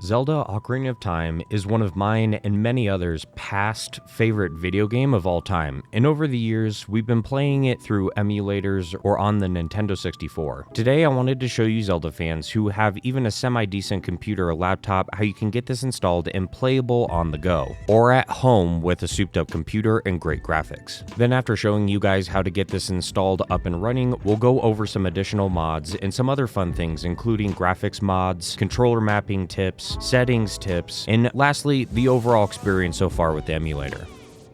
Zelda Ocarina of Time is one of mine and many others' past favorite video game of all time, and over the years, we've been playing it through emulators or on the Nintendo 64. Today, I wanted to show you Zelda fans who have even a semi-decent computer or laptop how you can get this installed and playable on the go, or at home with a souped-up computer and great graphics. Then after showing you guys how to get this installed up and running, we'll go over some additional mods and some other fun things, including graphics mods, controller mapping tips, settings tips, and lastly, the overall experience so far with the emulator.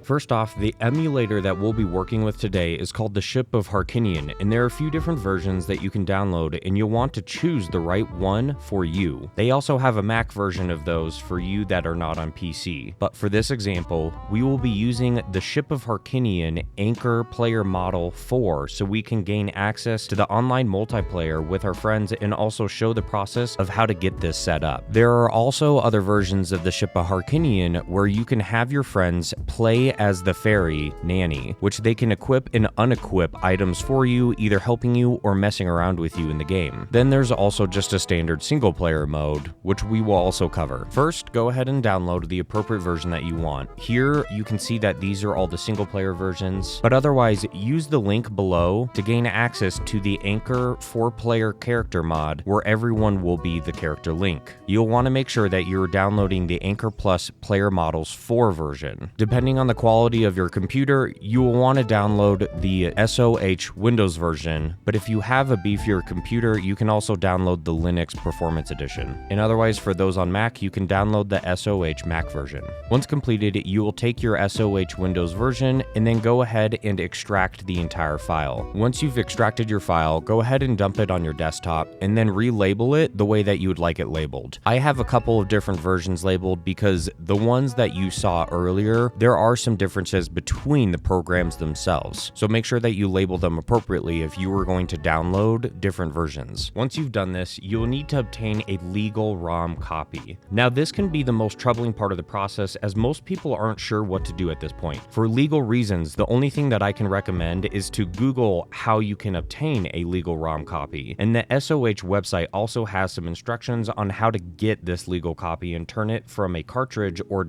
First off, the emulator that we'll be working with today is called the Ship of Harkinian, and there are a few different versions that you can download, and you'll want to choose the right one for you. They also have a Mac version of those for you that are not on PC, but for this example, we will be using the Ship of Harkinian Anchor Player Model 4 so we can gain access to the online multiplayer with our friends and also show the process of how to get this set up. There are also other versions of the Ship of Harkinian where you can have your friends play as the fairy, Nanny, which they can equip and unequip items for you, either helping you or messing around with you in the game. Then there's also just a standard single player mode, which we will also cover. First, go ahead and download the appropriate version that you want. Here, you can see that these are all the single player versions, but otherwise, use the link below to gain access to the Anchor 4-player character mod, where everyone will be the character Link. You'll want to make sure that you're downloading the Anchor Plus Player Models 4 version. Depending on the quality of your computer, you will want to download the SOH Windows version, but if you have a beefier computer, you can also download the Linux Performance Edition. And otherwise, for those on Mac, you can download the SOH Mac version. Once completed, you will take your SOH Windows version and then go ahead and extract the entire file. Once you've extracted your file, go ahead and dump it on your desktop and then relabel it the way that you would like it labeled. I have a couple of different versions labeled because the ones that you saw earlier, there are some differences between the programs themselves, so make sure that you label them appropriately if you are going to download different versions. Once you've done this, you'll need to obtain a legal ROM copy. Now, this can be the most troubling part of the process, as most people aren't sure what to do at this point. For legal reasons, the only thing that I can recommend is to Google how you can obtain a legal ROM copy, and the SOH website also has some instructions on how to get this legal copy and turn it from a cartridge or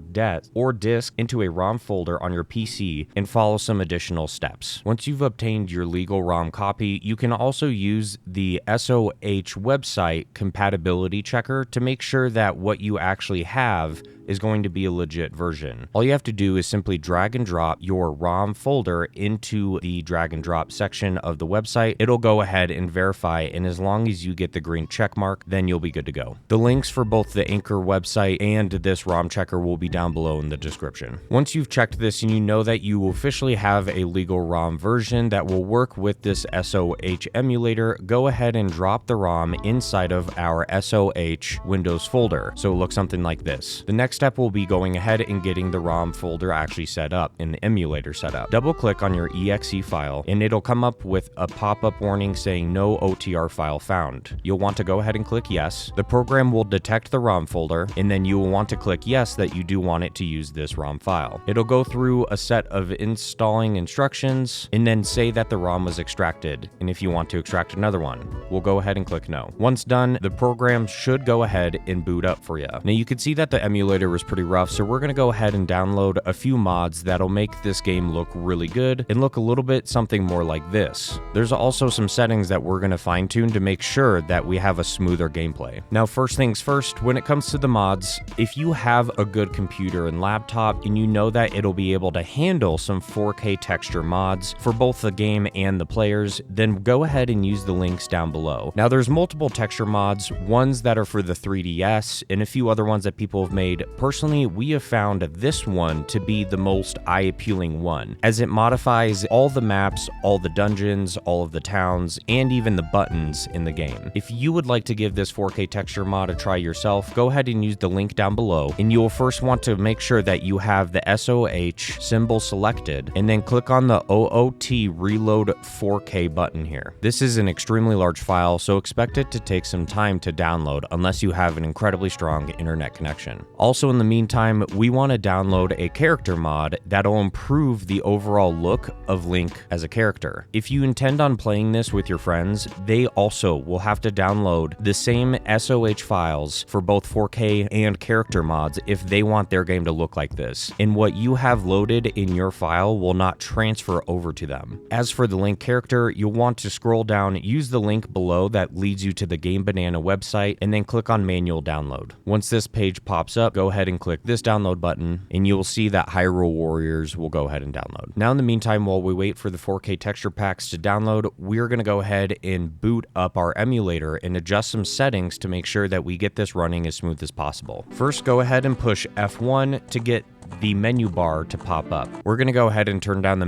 disk into a ROM folder on your PC and follow some additional steps. Once you've obtained your legal ROM copy, you can also use the SOH website compatibility checker to make sure that what you actually have is going to be a legit version. All you have to do is simply drag and drop your ROM folder into the drag and drop section of the website. It'll go ahead and verify, and as long as you get the green check mark, then you'll be good to go. The links for both the Anchor website and this ROM checker will be down below in the description. Once you've checked this and you know that you officially have a legal ROM version that will work with this SOH emulator, go ahead and drop the ROM inside of our SOH Windows folder. So it looks something like this. The next step will be going ahead and getting the ROM folder actually set up in the emulator setup. Double click on your exe file and it'll come up with a pop-up warning saying no OTR file found. You'll want to go ahead and click yes. The program will detect the ROM folder, and then you will want to click yes that you do want it to use this ROM file. It'll go through a set of installing instructions and then say that the ROM was extracted, and if you want to extract another one, we'll go ahead and click no. Once done, the program should go ahead and boot up for you. Now you can see that the emulator was pretty rough, so we're going to go ahead and download a few mods that'll make this game look really good and look a little bit something more like this. There's also some settings that we're going to fine-tune to make sure that we have a smoother gameplay. Now, first things first, when it comes to the mods, if you have a good computer and laptop and you know that it'll be able to handle some 4K texture mods for both the game and the players, then go ahead and use the links down below. Now, there's multiple texture mods, ones that are for the 3DS and a few other ones that people have made. Personally, we have found this one to be the most eye-appealing one, as it modifies all the maps, all the dungeons, all of the towns, and even the buttons in the game. If you would like to give this 4K texture mod a try yourself, go ahead and use the link down below, and you will first want to make sure that you have the SOH SOH symbol selected, and then click on the OOT Reload 4K button here. This is an extremely large file, so expect it to take some time to download unless you have an incredibly strong internet connection. Also, in the meantime, we want to download a character mod that'll improve the overall look of Link as a character. If you intend on playing this with your friends, they also will have to download the same SOH files for both 4K and character mods if they want their game to look like this, and what you have loaded in your file will not transfer over to them. As for the Link character, you'll want to scroll down, use the link below that leads you to the Game Banana website, and then click on manual download. Once this page pops up, go ahead and click this download button, and you will see that Hyrule Warriors will go ahead and download. Now in the meantime, while we wait for the 4K texture packs to download, we're going to go ahead and boot up our emulator and adjust some settings to make sure that we get this running as smooth as possible. First, go ahead and push F1 to get the menu bar to pop up. We're going to go ahead and turn down the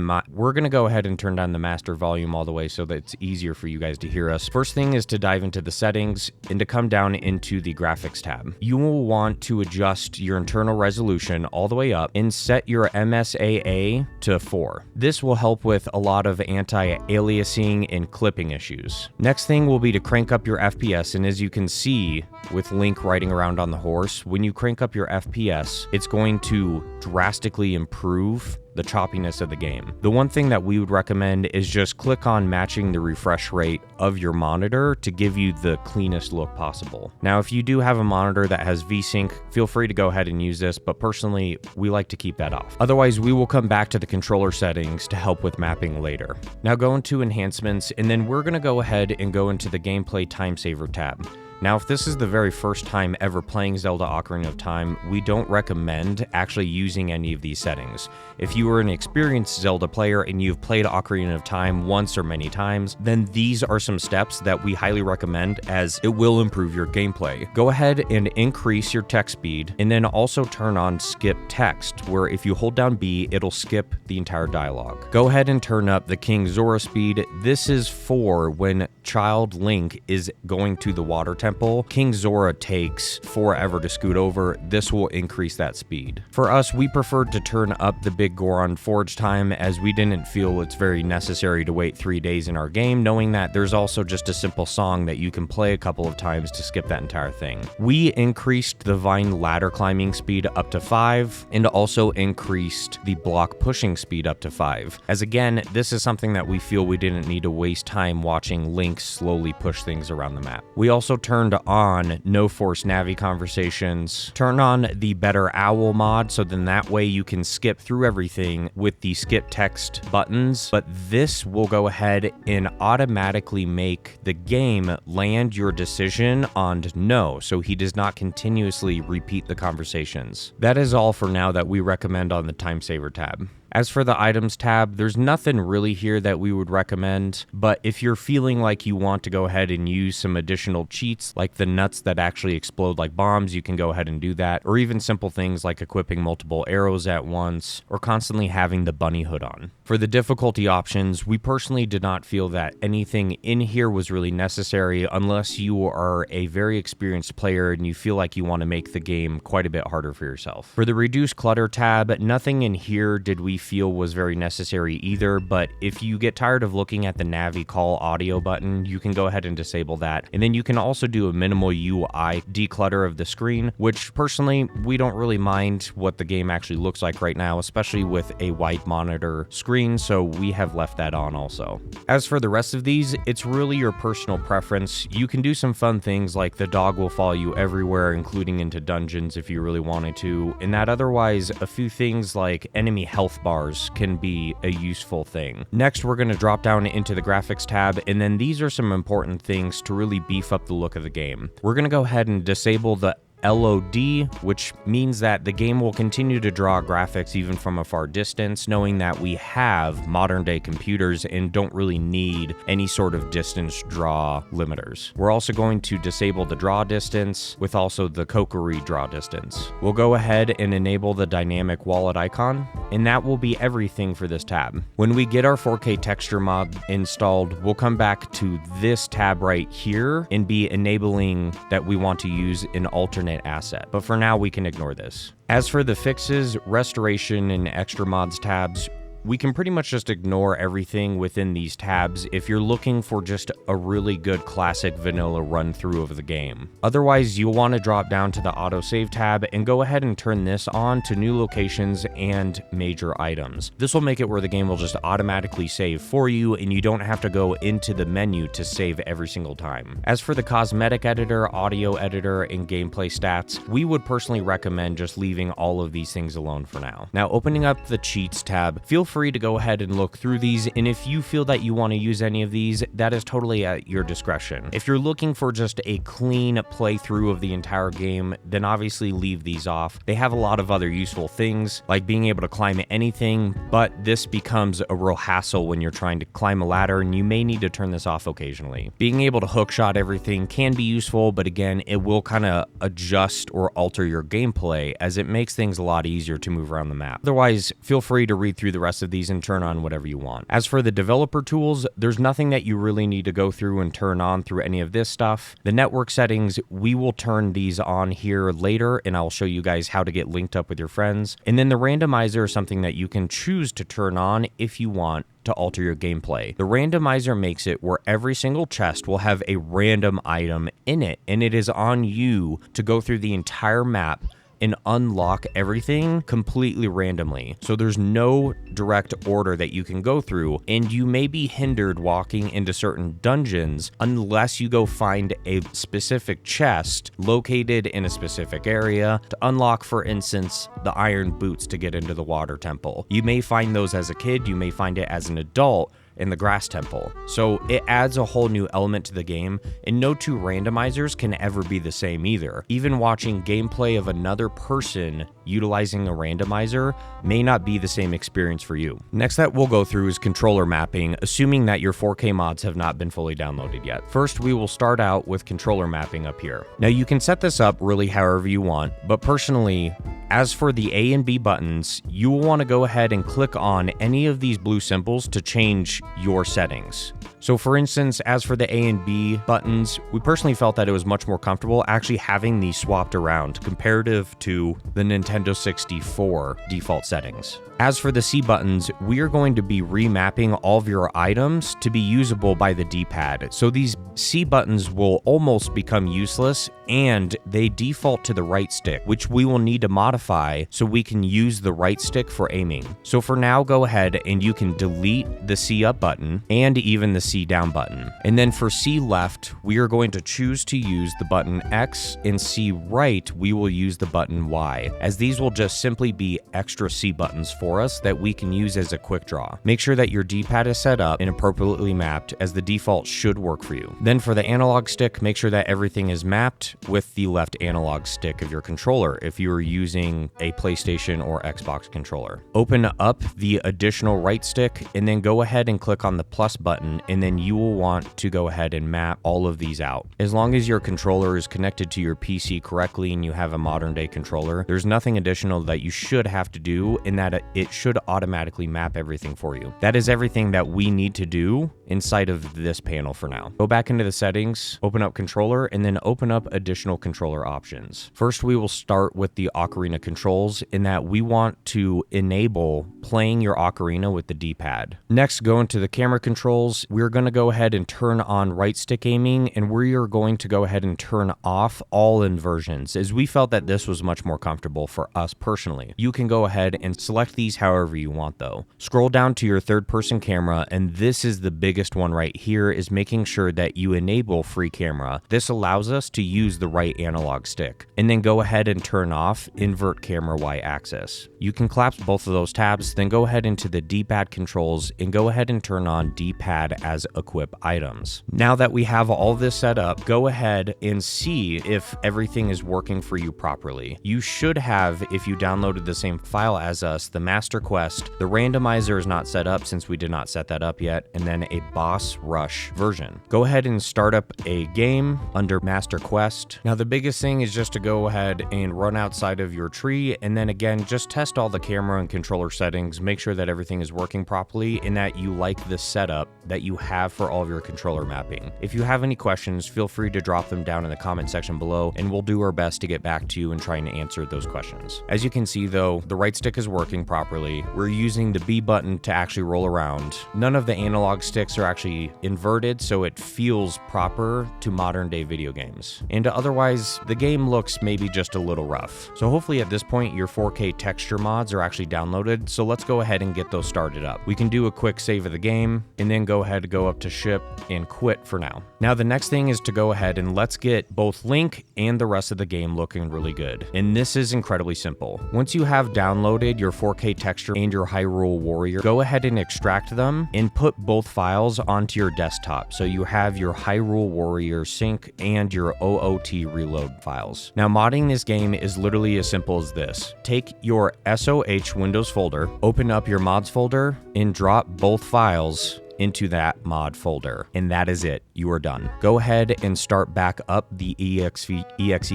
master volume all the way so that it's easier for you guys to hear us. First thing is to dive into the settings and to come down into the graphics tab. You will want to adjust your internal resolution all the way up and set your MSAA to 4. This will help with a lot of anti-aliasing and clipping issues. Next thing will be to crank up your FPS, and as you can see with Link riding around on the horse, when you crank up your FPS, it's going to drastically improve the choppiness of the game. The one thing that we would recommend is just click on matching the refresh rate of your monitor to give you the cleanest look possible. Now, if you do have a monitor that has VSync, feel free to go ahead and use this, but personally, we like to keep that off. Otherwise, we will come back to the controller settings to help with mapping later. Now go into enhancements, and then we're gonna go ahead and go into the gameplay time saver tab. Now, if this is the very first time ever playing Zelda Ocarina of Time, we don't recommend actually using any of these settings. If you are an experienced Zelda player and you've played Ocarina of Time once or many times, then these are some steps that we highly recommend as it will improve your gameplay. Go ahead and increase your text speed, and then also turn on skip text, where if you hold down B, it'll skip the entire dialogue. Go ahead and turn up the King Zora speed. This is for when Child Link is going to the water temple. King Zora takes forever to scoot over. This will increase that speed. For us, we preferred to turn up the Big Goron forge time as we didn't feel it's very necessary to wait 3 days in our game, knowing that there's also just a simple song that you can play a couple of times to skip that entire thing. We increased the vine ladder climbing speed up to 5 and also increased the block pushing speed up to 5. As again, this is something that we feel we didn't need to waste time watching Link slowly push things around the map. We also turned on no force navi conversations, turn on the better owl mod, so then that way you can skip through everything with the skip text buttons, but this will go ahead and automatically make the game land your decision on no, so he does not continuously repeat the conversations. That is all for now that we recommend on the time saver tab. As for the items tab, there's nothing really here that we would recommend, but if you're feeling like you want to go ahead and use some additional cheats, like the nuts that actually explode like bombs, you can go ahead and do that, or even simple things like equipping multiple arrows at once, or constantly having the bunny hood on. For the difficulty options, we personally did not feel that anything in here was really necessary unless you are a very experienced player and you feel like you want to make the game quite a bit harder for yourself. For the reduce clutter tab, nothing in here did we feel was very necessary either, but if you get tired of looking at the Navi call audio button, you can go ahead and disable that. And then you can also do a minimal UI declutter of the screen, which personally, we don't really mind what the game actually looks like right now, especially with a white monitor screen, so we have left that on also. As for the rest of these, it's really your personal preference. You can do some fun things like the dog will follow you everywhere, including into dungeons if you really wanted to, and that otherwise a few things like enemy health bars can be a useful thing. Next, we're going to drop down into the graphics tab, and then these are some important things to really beef up the look of the game. We're going to go ahead and disable the LOD, which means that the game will continue to draw graphics even from a far distance, knowing that we have modern day computers and don't really need any sort of distance draw limiters. We're also going to disable the draw distance with also the Kokiri draw distance. We'll go ahead and enable the dynamic wallet icon, and that will be everything for this tab. When we get our 4K texture mod installed, we'll come back to this tab right here and be enabling that we want to use an alternate alternate asset, but for now we can ignore this. As for the fixes, restoration, and extra mods tabs, we can pretty much just ignore everything within these tabs if you're looking for just a really good classic vanilla run through of the game. Otherwise, you'll want to drop down to the autosave tab and go ahead and turn this on to new locations and major items. This will make it where the game will just automatically save for you and you don't have to go into the menu to save every single time. As for the cosmetic editor, audio editor, and gameplay stats, we would personally recommend just leaving all of these things alone for now. Now, opening up the cheats tab, feel free to go ahead and look through these, and if you feel that you want to use any of these, that is totally at your discretion. If you're looking for just a clean playthrough of the entire game, then obviously leave these off. They have a lot of other useful things, like being able to climb anything, but this becomes a real hassle when you're trying to climb a ladder, and you may need to turn this off occasionally. Being able to hookshot everything can be useful, but again, it will kind of adjust or alter your gameplay as it makes things a lot easier to move around the map. Otherwise, feel free to read through the rest of these and turn on whatever you want. As for the developer tools, there's nothing that you really need to go through and turn on through any of this stuff. The network settings, we will turn these on here later, and I'll show you guys how to get linked up with your friends. And then the randomizer is something that you can choose to turn on if you want to alter your gameplay. The randomizer makes it where every single chest will have a random item in it, and it is on you to go through the entire map and unlock everything completely randomly. So there's no direct order that you can go through, and you may be hindered walking into certain dungeons unless you go find a specific chest located in a specific area to unlock, for instance, the iron boots to get into the water temple. You may find those as a kid, you may find it as an adult in the grass temple. So it adds a whole new element to the game, and no two randomizers can ever be the same either. Even watching gameplay of another person utilizing a randomizer may not be the same experience for you. Next that we'll go through is controller mapping, assuming that your 4K mods have not been fully downloaded yet. First, we will start out with controller mapping up here. Now you can set this up really however you want, but personally, as for the A and B buttons, you will want to go ahead and click on any of these blue symbols to change your settings. So for instance, as for the A and B buttons, we personally felt that it was much more comfortable actually having these swapped around comparative to the Nintendo 64 default settings. As for the C buttons, we are going to be remapping all of your items to be usable by the D-pad. So these C buttons will almost become useless, and they default to the right stick, which we will need to modify so we can use the right stick for aiming. So for now, go ahead and you can delete the C up button and even the C down button. And then for C left, we are going to choose to use the button X, and C right, we will use the button Y, as these will just simply be extra C buttons for us that we can use as a quick draw. Make sure that your D-pad is set up and appropriately mapped, as the default should work for you. Then for the analog stick, make sure that everything is mapped with the left analog stick of your controller if you are using a PlayStation or Xbox controller. Open up the additional right stick and then go ahead and click on the plus button, and then you will want to go ahead and map all of these out. As long as your controller is connected to your PC correctly and you have a modern day controller, there's nothing additional that you should have to do, in that it should automatically map everything for you. That is everything that we need to do inside of this panel for now. Go back into the settings, open up controller, and then open up additional controller options. First, we will start with the Ocarina controls, in that we want to enable playing your Ocarina with the D-pad. Next, go into the camera controls. We're going to go ahead and turn on right stick aiming, and we are going to go ahead and turn off all inversions, as we felt that this was much more comfortable for us personally. You can go ahead and select these however you want though. Scroll down to your third-person camera, and this is the biggest one right here, is making sure that you enable free camera. This allows us to use the right analog stick. And then go ahead and turn off invert camera Y-axis. You can collapse both of those tabs, then go ahead into the D-pad controls and go ahead and turn on D-pad as equip items. Now that we have all this set up, go ahead and see if everything is working for you properly. You should have, if you downloaded the same file as us, the master quest. The randomizer is not set up since we did not set that up yet, and then a boss rush version. Go ahead and start up a game under master quest. test. Now the biggest thing is just to go ahead and run outside of your tree, and then again just test all the camera and controller settings, make sure that everything is working properly and that you like the setup that you have for all of your controller mapping. If you have any questions, feel free to drop them down in the comment section below, and we'll do our best to get back to you and trying to answer those questions. As you can see though, the right stick is working properly. We're using the B button to actually roll around. None of the analog sticks are actually inverted, so it feels proper to modern day video games. And otherwise, the game looks maybe just a little rough. So hopefully at this point, your 4K texture mods are actually downloaded, so let's go ahead and get those started up. We can do a quick save of the game, and then go ahead and go up to ship and quit for now. Now the next thing is to go ahead and let's get both Link and the rest of the game looking really good. And this is incredibly simple. Once you have downloaded your 4K texture and your Hyrule Warrior, go ahead and extract them and put both files onto your desktop. So you have your Hyrule Warrior sync and your OOT reload files. Now modding this game is literally as simple as this. Take your SOH Windows folder, open up your mods folder, and drop both files into that mod folder, and that is it. You are done. Go ahead and start back up the exe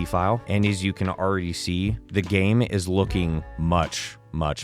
file, and as you can already see, the game is looking much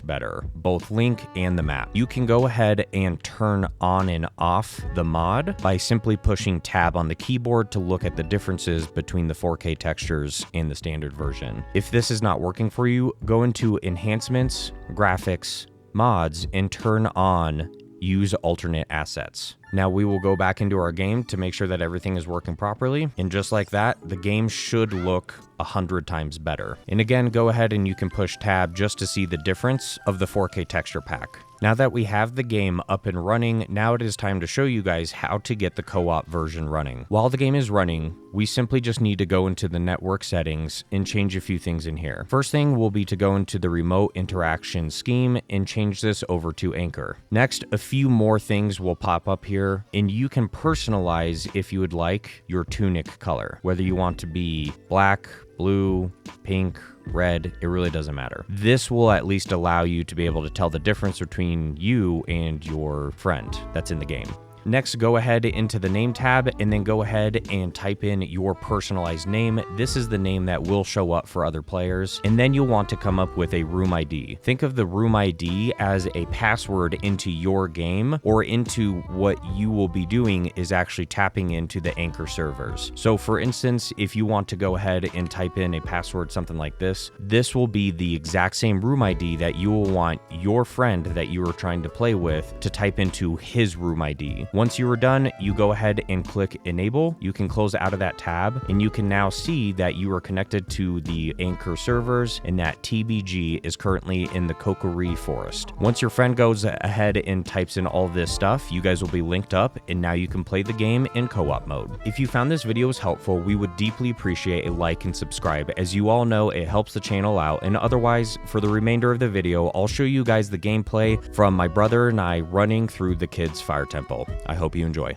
better, both Link and the map. You can go ahead and turn on and off the mod by simply pushing tab on the keyboard to look at the differences between the 4K textures and the standard version. If this is not working for you, go into enhancements, graphics, mods, and turn on use alternate assets. Now we will go back into our game to make sure that everything is working properly, and just like that, the game should look 100 times better. And again, go ahead and you can push tab just to see the difference of the 4K texture pack. Now that we have the game up and running, now it is time to show you guys how to get the co-op version running. While the game is running, we simply just need to go into the network settings and change a few things in here. First thing will be to go into the remote interaction scheme and change this over to Anchor. Next, a few more things will pop up here, and you can personalize, if you would like, your tunic color. Whether you want to be black, blue, pink, red, it really doesn't matter. This will at least allow you to be able to tell the difference between you and your friend that's in the game. Next, go ahead into the name tab and then go ahead and type in your personalized name. This is the name that will show up for other players. And then you'll want to come up with a room ID. Think of the room ID as a password into your game, or into what you will be doing is actually tapping into the Anchor servers. So for instance, if you want to go ahead and type in a password, something like this will be the exact same room ID that you will want your friend that you are trying to play with to type into his room ID. Once you are done, you go ahead and click enable. You can close out of that tab, and you can now see that you are connected to the Anchor servers and that TBG is currently in the Kokiri forest. Once your friend goes ahead and types in all this stuff, you guys will be linked up, and now you can play the game in co-op mode. If you found this video was helpful, we would deeply appreciate a like and subscribe. As you all know, it helps the channel out, and otherwise, for the remainder of the video, I'll show you guys the gameplay from my brother and I running through the kids' fire temple. I hope you enjoy.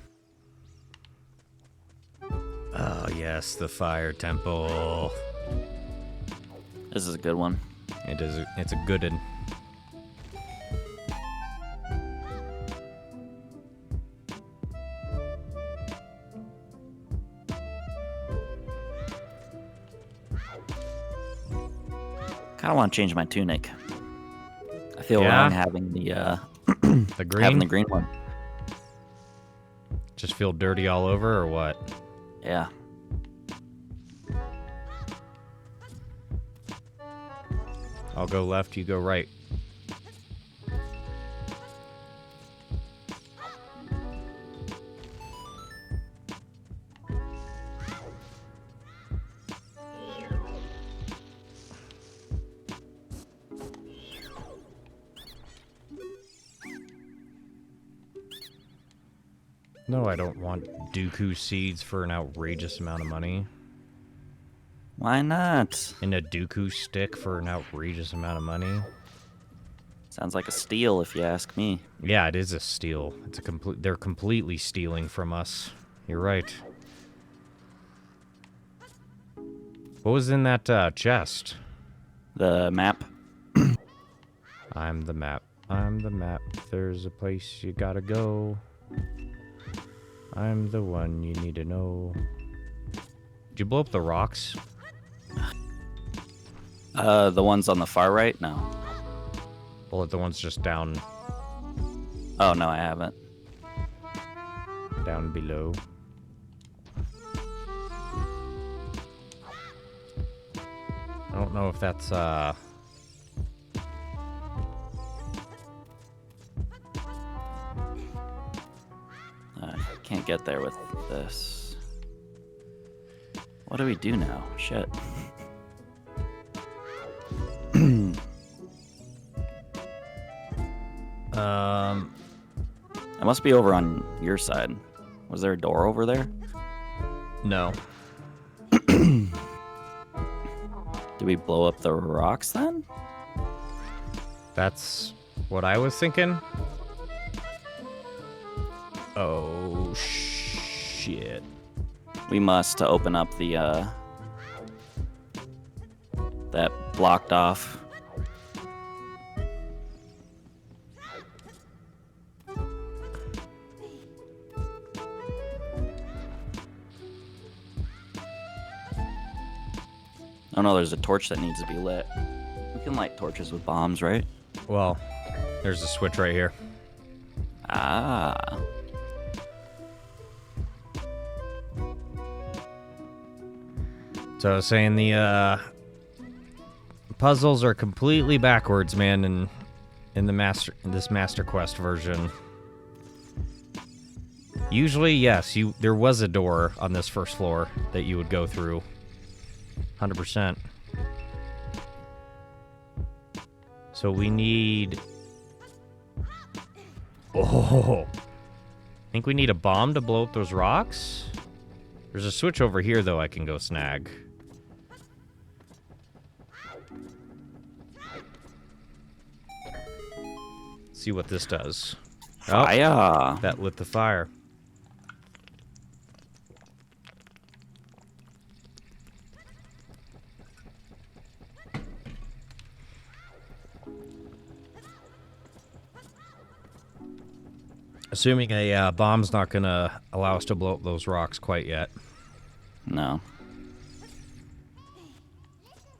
Oh yes, the fire temple. This is a good one. It is. It's a good one. Kind of want to change my tunic. I feel wrong having the the green. Having the green one. Just feel dirty all over, or what? Yeah. I'll go left, you go right. No, I don't want Dooku seeds for an outrageous amount of money. Why not? And a Dooku stick for an outrageous amount of money. Sounds like a steal, if you ask me. Yeah, it is a steal. It's a complete. They're completely stealing from us. You're right. What was in that chest? The map. I'm the map. I'm the map. There's a place you gotta go. I'm the one you need to know. Did you blow up the rocks? The ones on the far right? No. Well, the ones just down... Oh, no, I haven't. Down below. I don't know if that's, I can't get there with this. What do we do now? Shit. It must be over on your side. Was there a door over there? No. Did we blow up the rocks then? That's what I was thinking. Oh, shit. We must open up the, that blocked off. Oh no, there's a torch that needs to be lit. We can light torches with bombs, right? Well, there's a switch right here. Ah. So I was saying the puzzles are completely backwards, man, in this Master Quest version. Usually, yes, there was a door on this first floor that you would go through. 100%. So we need... Oh! I think we need a bomb to blow up those rocks? There's a switch over here, though, I can go snag. See what this does. Fire! Oh, that lit the fire. Assuming a bomb's not gonna allow us to blow up those rocks quite yet. No.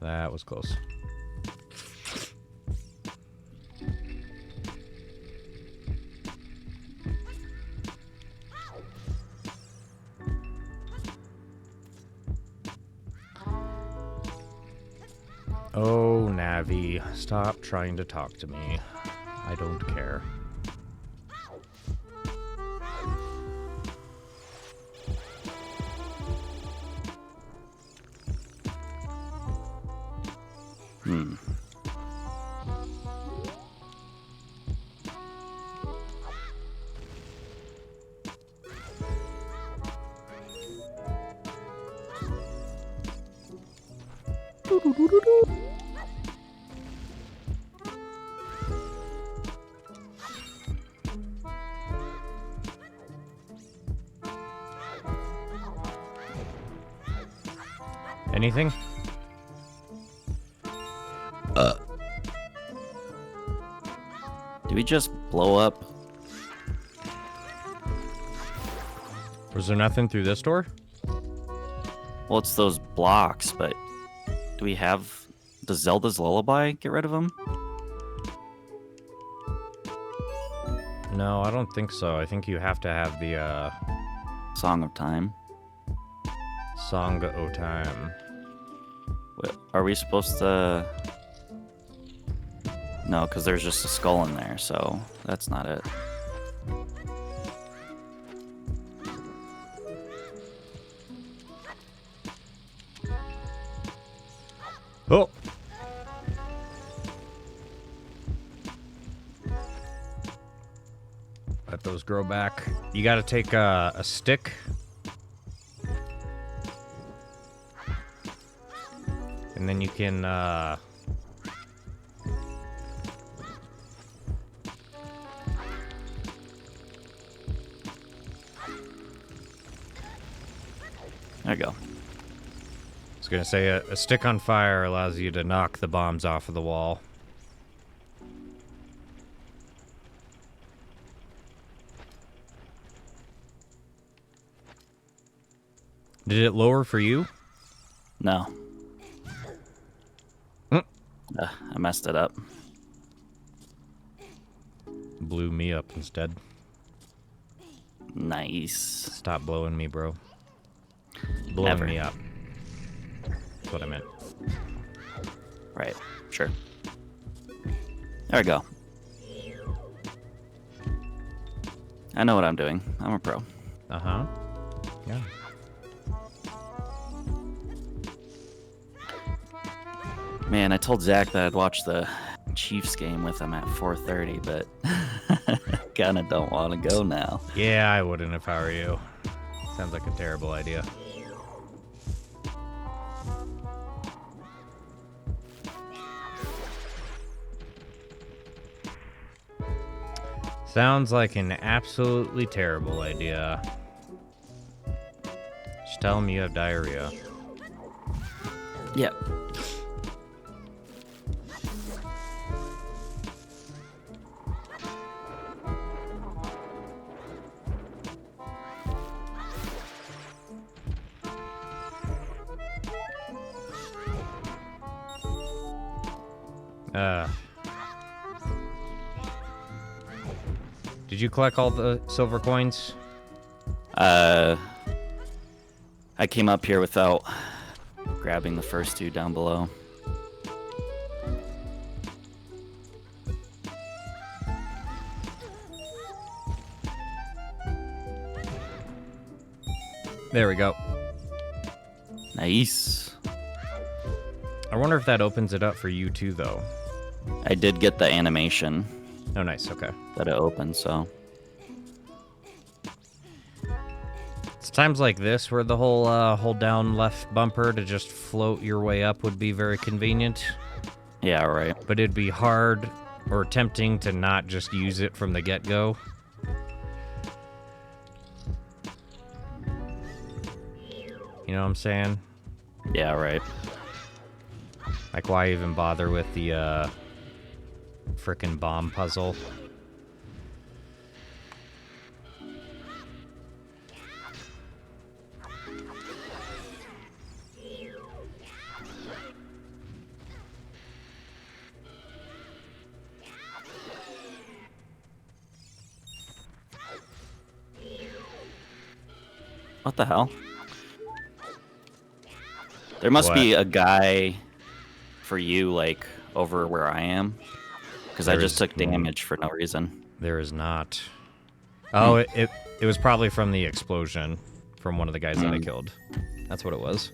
That was close. Oh, Navi, stop trying to talk to me. I don't care. Anything? Did we just blow up? Was there nothing through this door? Well, it's those blocks, but do we have... Does Zelda's Lullaby get rid of them? No, I don't think so. I think you have to have the, Song of Time. Song O Time. Are we supposed to... No, because there's just a skull in there, so that's not it. Oh! Let those grow back. You gotta take a stick. And then you can, There you go. I was gonna say, a stick on fire allows you to knock the bombs off of the wall. Did it lower for you? No. I messed it up. Blew me up instead. Nice. Stop blowing me, bro. Blowing Never. me up. That's what I meant. Right. Sure. There we go. I know what I'm doing. I'm a pro. Uh-huh. Yeah. Man, I told Zach that I'd watch the Chiefs game with him at 4:30, but kind of don't want to go now. Yeah, I wouldn't if I were you. Sounds like a terrible idea. Sounds like an absolutely terrible idea. Just tell him you have diarrhea. Yep. Did you collect all the silver coins? I came up here without grabbing the first two down below. There we go. Nice. I wonder if that opens it up for you too, though. I did get the animation Oh, nice. Okay. that it opened, so. It's times like this where the whole hold down left bumper to just float your way up would be very convenient. Yeah, right. But it'd be hard or tempting to not just use it from the get-go. You know what I'm saying? Yeah, right. Like, why even bother with the frickin' bomb puzzle? What the hell? There must be a guy for you, like, over where I am. Because I just took damage for no reason. There is not. Oh, it was probably from the explosion from one of the guys that I killed. That's what it was.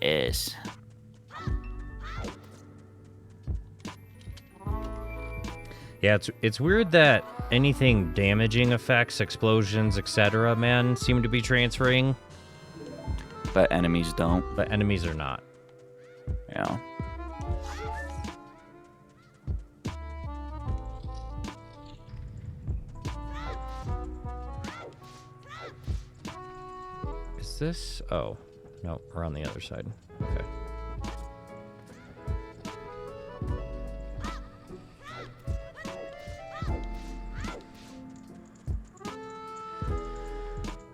Yes. Yeah, it's weird that anything damaging effects, explosions, etc., man, seem to be transferring, But enemies don't. but enemies are not. Yeah. Is this? Oh, no, we're on the other side. Okay.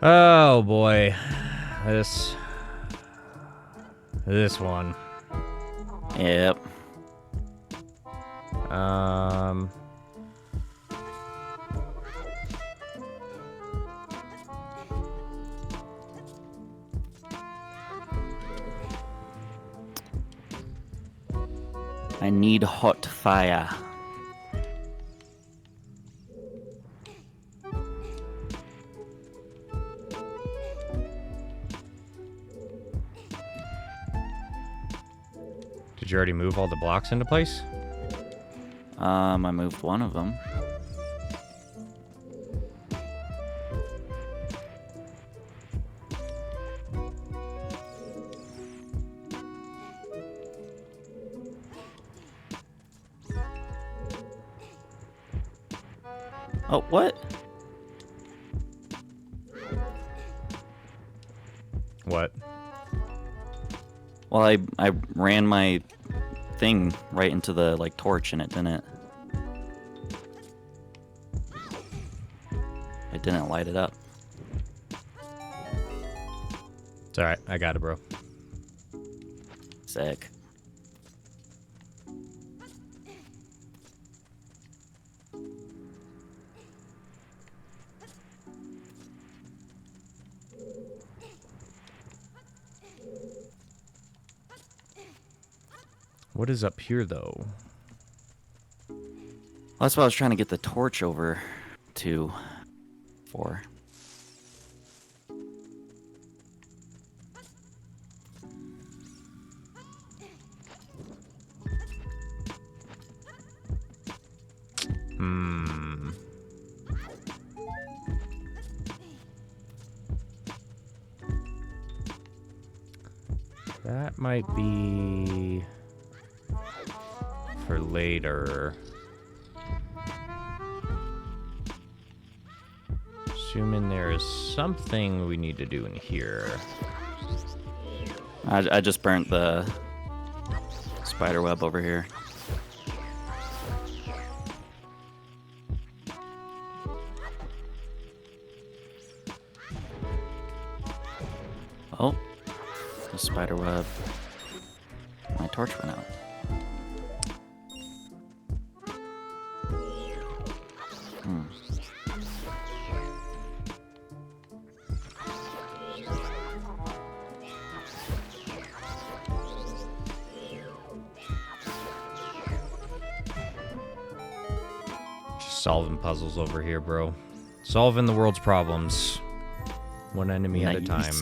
Oh boy, this one. Yep. I need hot fire. Did you already move all the blocks into place? I moved one of them. Oh, what? What? Well, I ran my thing right into the, like, torch and it didn't. It didn't light it up. It's alright. I got it, bro. Sick. What is up here, though? Well, that's what I was trying to get the torch over to for. That might be for later. Assuming there is something we need to do in here. I just burnt the spider web over here. Oh, the spider web. My torch went out. Just solving puzzles over here, bro. Solving the world's problems. One enemy at a time.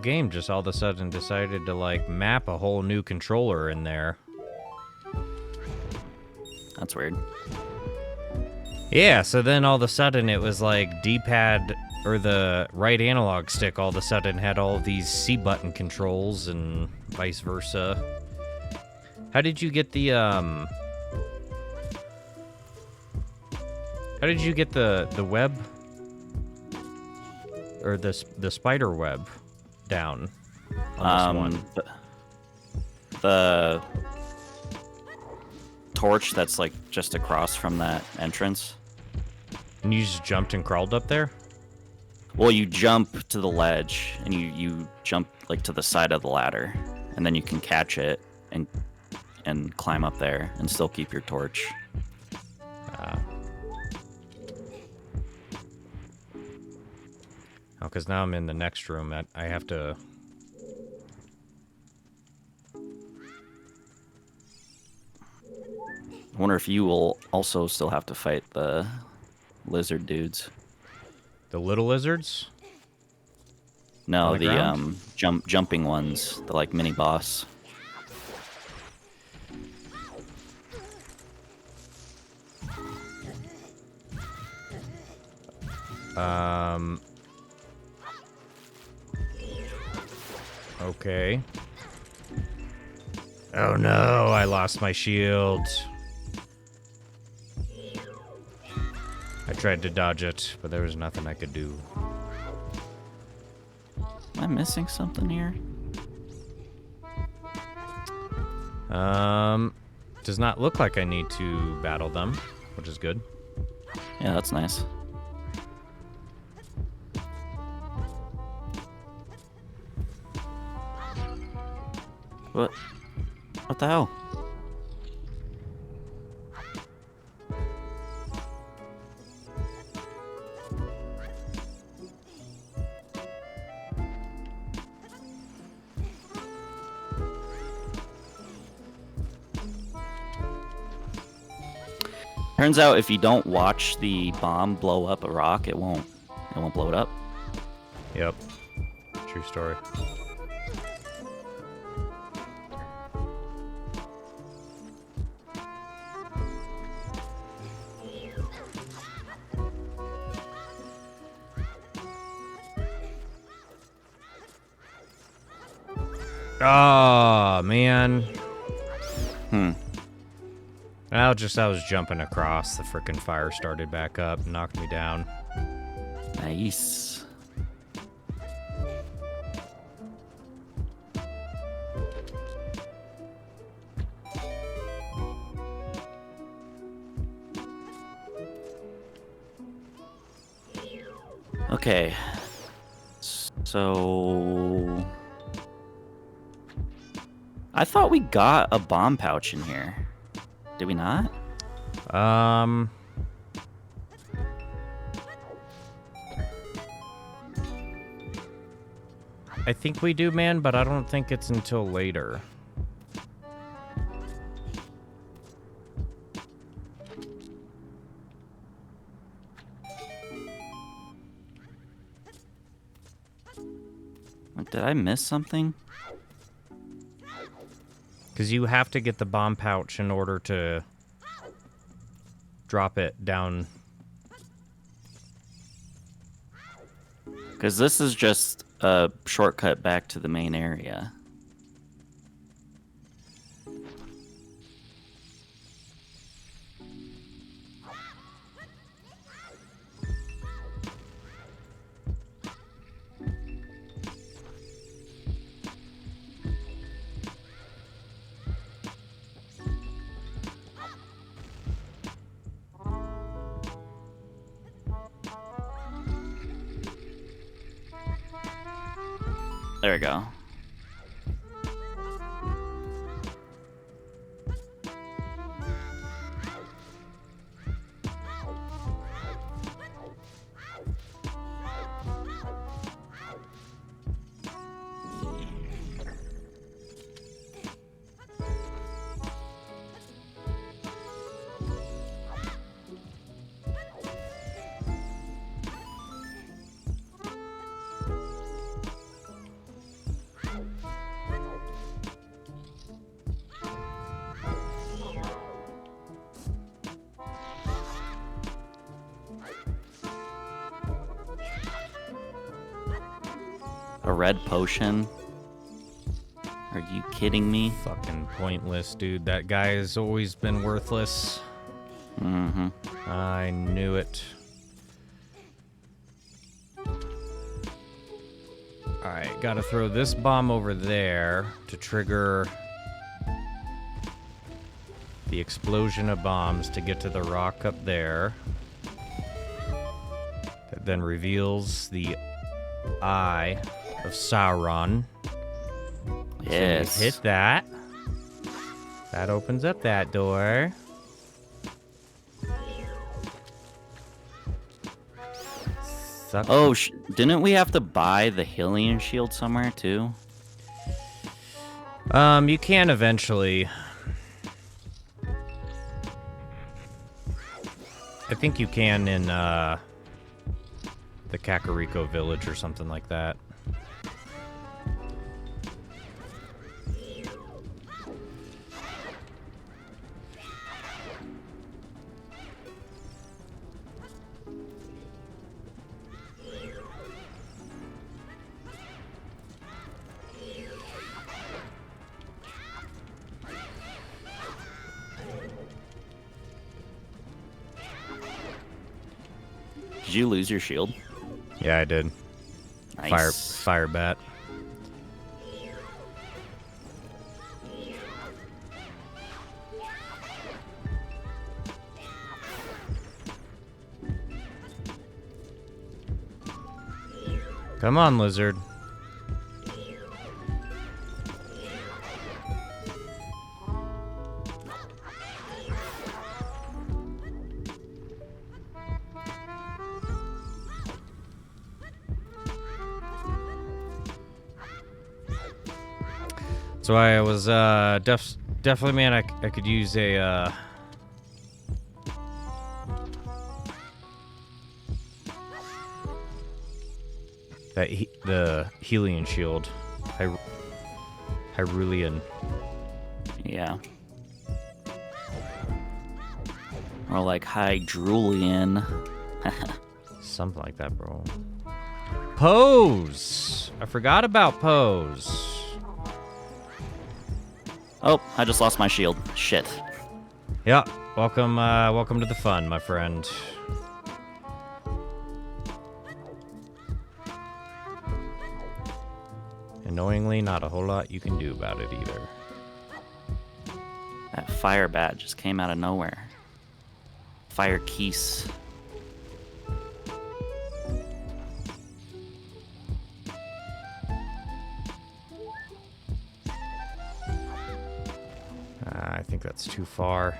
Game just all of a sudden decided to like map a whole new controller in there. That's weird. Yeah, so then all of a sudden it was like D-pad or the right analog stick all of a sudden had all of these C button controls and vice versa. How did you get the how did you get the web or the spider web down on this one? The torch that's like just across from that entrance. And you just jumped and crawled up there? Well, you jump to the ledge and you jump like to the side of the ladder, and then you can catch it and climb up there and still keep your torch. Oh, because now I'm in the next room. I have to... I wonder if you will also still have to fight the lizard dudes. The little lizards? No, On the the ground? jumping ones, the like mini boss. Okay. Oh no, I lost my shield. I tried to dodge it, but there was nothing I could do. Am I missing something here? Does not look like I need to battle them, which is good. Yeah, that's nice. What? What the hell? Turns out if you don't watch the bomb blow up a rock, it won't blow it up. Yep. True story. Oh, man. I was jumping across. The frickin' fire started back up, knocked me down. Nice. Okay. So... I thought we got a bomb pouch in here. Did we not? I think we do, man, but I don't think it's until later. Did I miss something? Because you have to get the bomb pouch in order to drop it down. Because this is just a shortcut back to the main area. There we go. A red potion? Are you kidding me? Fucking pointless, dude. That guy has always been worthless. Mm-hmm. I knew it. Alright, gotta throw this bomb over there to trigger the explosion of bombs to get to the rock up there. That then reveals the eye of Sauron. Yes. So you hit that. That opens up that door. Suck. Oh, didn't we have to buy the Hylian shield somewhere too? You can eventually. I think you can in the Kakariko village or something like that. Did you lose your shield? Yeah, I did. Nice. Fire bat. Come on, lizard. So I was definitely, man, I could use a the Hylian shield, Hyrulean. Yeah. Or like Hydrulean. Something like that, bro. Pose. I forgot about Pose. Oh, I just lost my shield. Shit. Yeah, welcome to the fun, my friend. Annoyingly, not a whole lot you can do about it either. That fire bat just came out of nowhere. Fire keys. I think that's too far.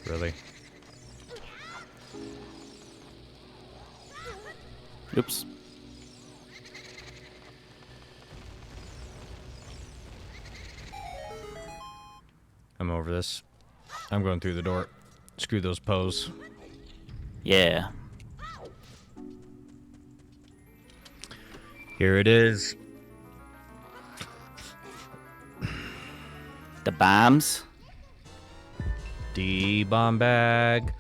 Really? Oops. I'm over this. I'm going through the door. Screw those pose. Yeah. Here it is. The bombs. D-bomb bag.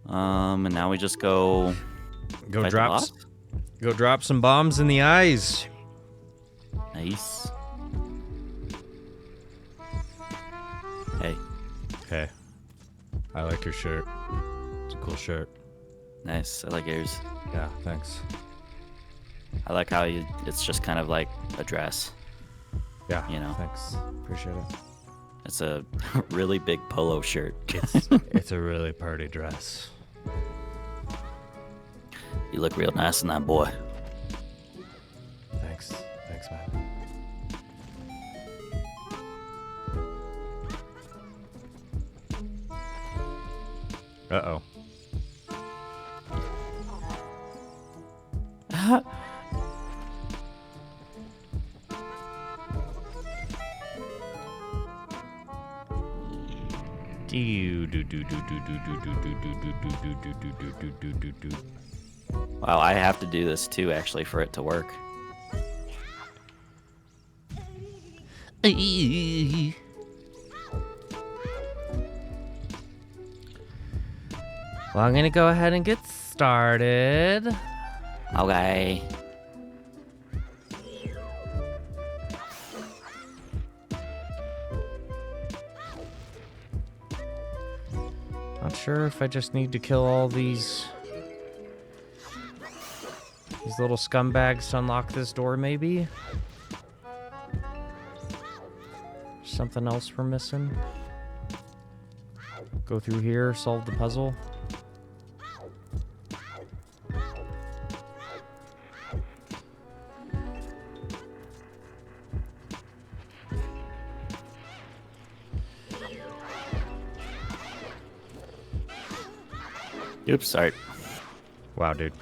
And now we just go. Go fight the drop. boss? Go drop some bombs in the eyes. Nice. Hey. Hey, I like your shirt. It's a cool shirt. Nice. I like yours. Yeah, thanks. I like how it's just kind of like a dress. Yeah, You know. thanks. Appreciate it. It's a really big polo shirt. It's a really party dress. You look real nice in that, boy. Thanks. Thanks, man. Uh-oh. Wow, I have to do this too, actually, for it to work. Well, I'm gonna go ahead and get started. Okay. Not sure if I just need to kill all these little scumbags to unlock this door, maybe? Something else we're missing? Go through here, solve the puzzle. Oops, sorry. Wow, dude.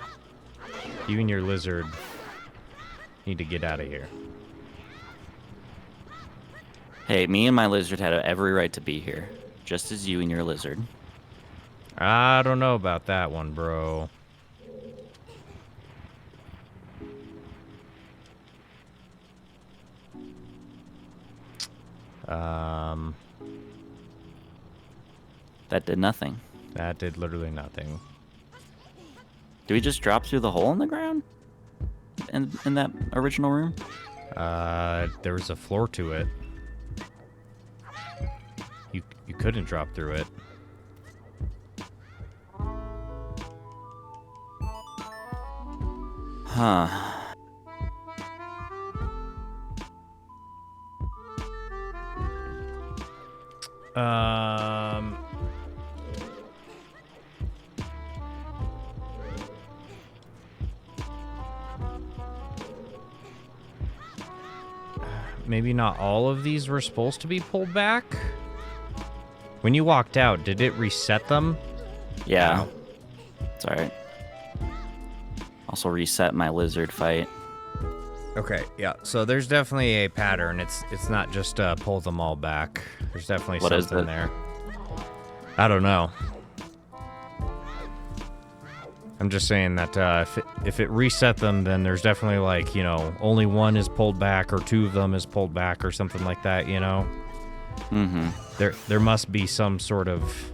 You and your lizard need to get out of here. Hey, me and my lizard had every right to be here, just as you and your lizard. I don't know about that one, bro. That did nothing. That did literally nothing. Do we just drop through the hole in the ground? In that original room? There was a floor to it. You couldn't drop through it. Huh. Maybe not all of these were supposed to be pulled back? When you walked out, did it reset them? Yeah. It's alright. Also reset my lizard fight. Okay, yeah. So there's definitely a pattern. It's not just pull them all back. There's definitely What is something it? there. I don't know. I'm just saying that if it reset them, then there's definitely like, you know, only one is pulled back or two of them is pulled back or something like that, you know? Mm-hmm. There must be some sort of...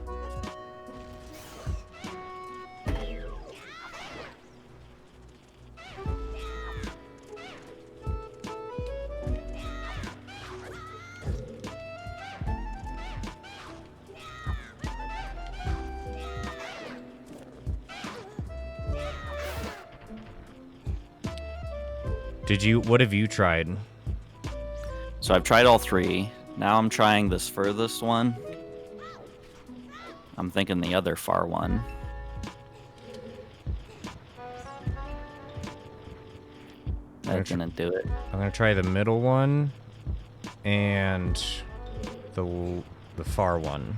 What have you tried? So I've tried all three. Now I'm trying this furthest one. I'm thinking the other far one. That didn't do it. I'm gonna try the middle one and the far one.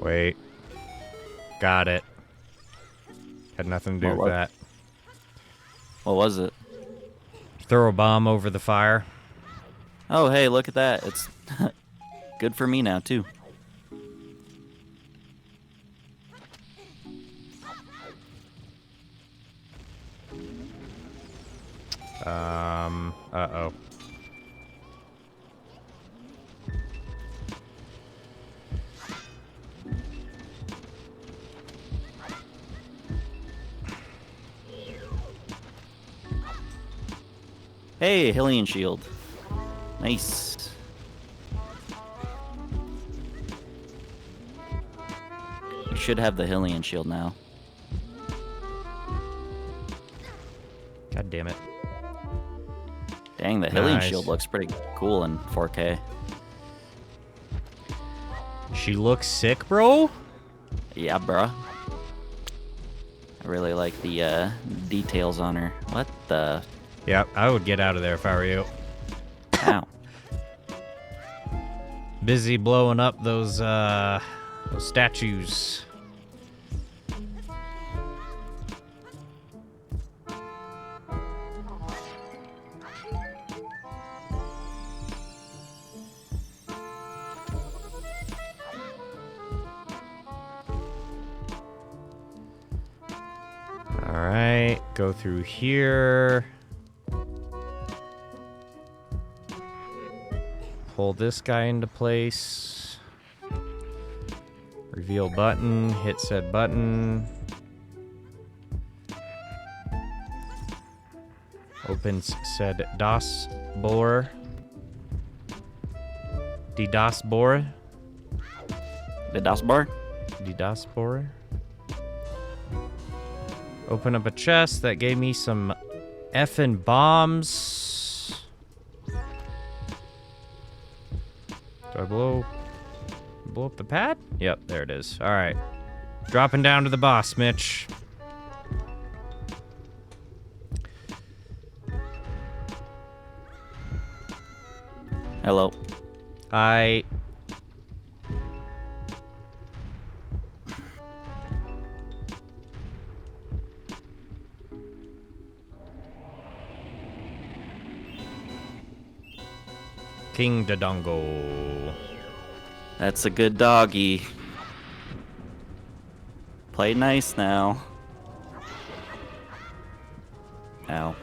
Wait. Got it. Had nothing to do with that. What was it? Throw a bomb over the fire. Oh, hey, look at that. It's good for me now, too. Uh-oh. Hey, Hylian shield. Nice. You should have the Hylian shield now. God damn it. Dang, the Hylian Nice. shield looks pretty cool in 4K. She looks sick, bro? Yeah, bruh. I really like the details on her. What the... Yep, I would get out of there if I were you. Ow. Busy blowing up those statues. All right, go through here. Pull this guy into place. Reveal button, hit said button. Opens said DOS borer. DDoS borer. The DOS bar? DDoS borer. Open up a chest that gave me some effing bombs. Do I blow up the pad? Yep, there it is. All right. Dropping down to the boss, Mitch. Hello. I... King Dodongo. That's a good doggy. Play nice now. Ow.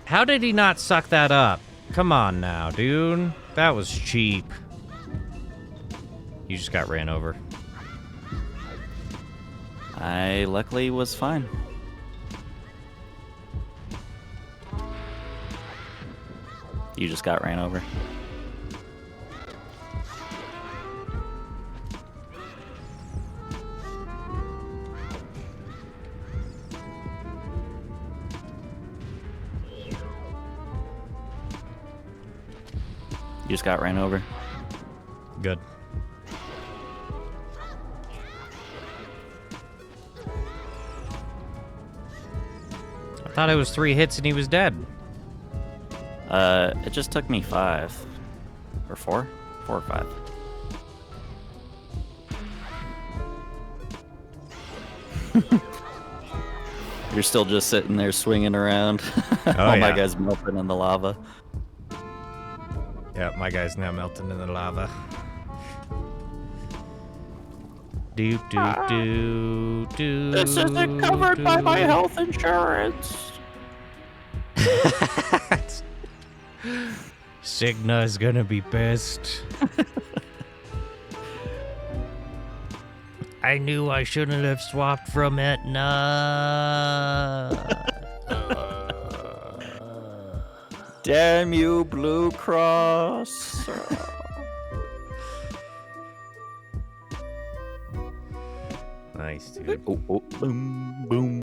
How did he not suck that up? Come on now, dude. That was cheap. You just got ran over. I luckily was fine. You just got ran over. You just got ran over. Good. thought it was 3 hits and he was dead. It just took me 5. Or 4? 4 or 5. You're still just sitting there swinging around while my guy's melting in the lava. Yeah, my guy's now melting in the lava. Do do do do. This isn't covered by my health insurance. Signa's gonna be pissed. I knew I shouldn't have swapped from Etna. Damn you, Blue Cross. Nice, dude. Boom, boom.